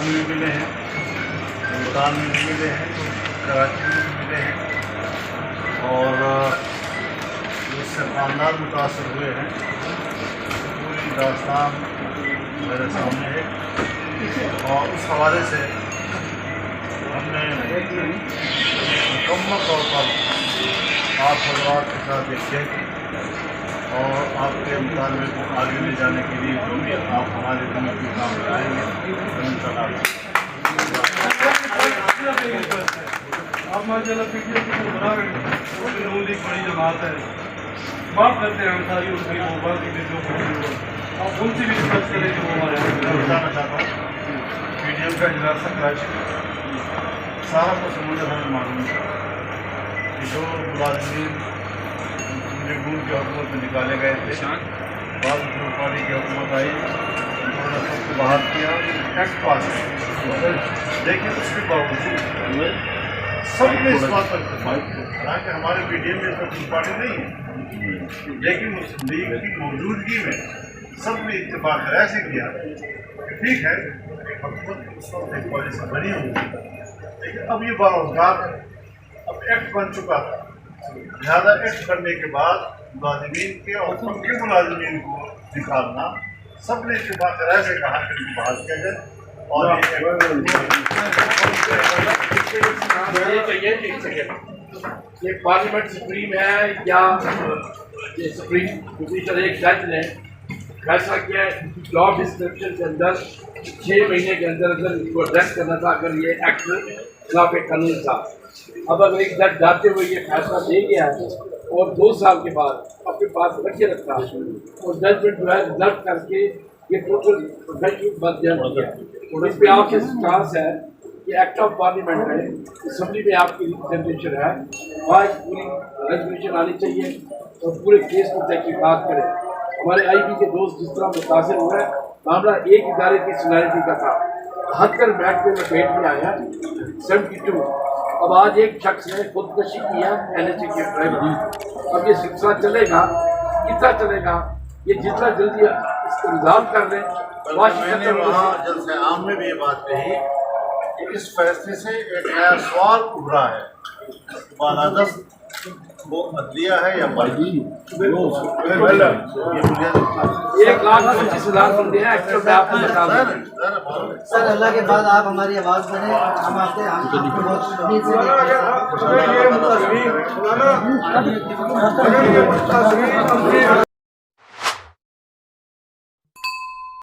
میں بھی ملے ہیں، ملتان میں بھی ملے ہیں، کراچی میں بھی ملے ہیں، اور جس سے خاندان متاثر ہوئے ہیں پوری داستان میرے سامنے ہے، اور اس حوالے سے ہم نے مکمل طور پر آپ حضرات کے ساتھ ایک طے کی، اور آپ کے مطالبے کو آگے لے جانے کے لیے جو بھی آپ ہمارے دنوں کی کام کرائیں گے آپ ماشاء اللہ ایک بڑی جماعت ہے، بات کرتے ہیں ہم ساری اس کی موبائل کی ویڈیو آپ ان سے بھی ڈسکس کریں کہ وہ ہمارے بتانا چاہتا ہوں پی ڈی ایم کا اجلاس تھا کراچی میں، سارا کو سمجھ ہمیں معلوم تھا کہ جو ملازمین نگون کی حکومت میں نکالے گئے تھے، بعض گروپ پارٹی کی حکومت آئی، انہوں نے سب کو بحال کیا، ایکٹ پاس کیا، لیکن اس کے باوجود سب نے اس بات پر اتفاق کیا، حالانکہ ہمارے پی ڈی ایم میں کوئی پارٹی نہیں ہے، لیکن مسلم لیگ کی موجودگی میں سب نے اتفاق رائے سے کیا کہ ٹھیک ہے حکومت اس وقت ایک پالیسی بنی ہوئی، لیکن اب یہ باروزگار ہے، اب ایکٹ بن چکا تھا، لہٰذا ایکٹ بننے کے بعد ملازمین کے اور پکے ملازمین کو نکالنا، سب نے اتفاق رائے سے کہا کہ ان کو بحال کیا جائے، اور یہ پارلیمنٹ سپریم ہے یا یہ سپریم پوزیشن ایک جج نے فیصلہ کیا ہے جاب ڈسکرپشن کے اندر 6 مہینے کے اندر اندر اس کو ایڈریس کرنا تھا اگر یہ ایکٹ خلاف قانون تھا. اب اگر ایک جج جاتے ہوئے یہ فیصلہ دے گیا ہے اور 2 سال کے بعد اپنے پاس رکھے رکھا اور ججمنٹ جو ہے ریزرو کر کے یہ ٹوٹل بن جائے اور اس پہ آپ کے چانس ہے کہ ایکٹ آف پارلیمنٹ ہے، اسمبلی میں آپ کی ریپرزنٹیشن ہے، وہاں ایک پوری ریزولوشن آنی چاہیے اور پورے کیس کو تحقیقات کریں. ہمارے آئی پی کے دوست جس طرح متاثر ہو رہے ہیں، معاملہ ایک ادارے کی سینیرٹی کا تھا، 72 بیٹ میں لپیٹ میں آیا 72. اب آج ایک شخص نے خودکشی کیا این ایچ اے کے ڈرائیور. اب یہ سلسلہ چلے گا، کتنا چلے گا، یہ جتنا جلدی اس کو ریزالو کر لیں. میں نے وہاں جلسہ عام میں بھی یہ بات کہی کہ اس فیصلے سے ایک نیا سوال ابھرا ہے، بالادست وہ عدلیہ ہے یا بلدی؟ 1,25,000 بندے ہیں ایکچوئل میں آپ کو بتا دیں. سر اللہ کے بعد آپ ہماری آواز بنیں، ہم آپ سے بہت امید سے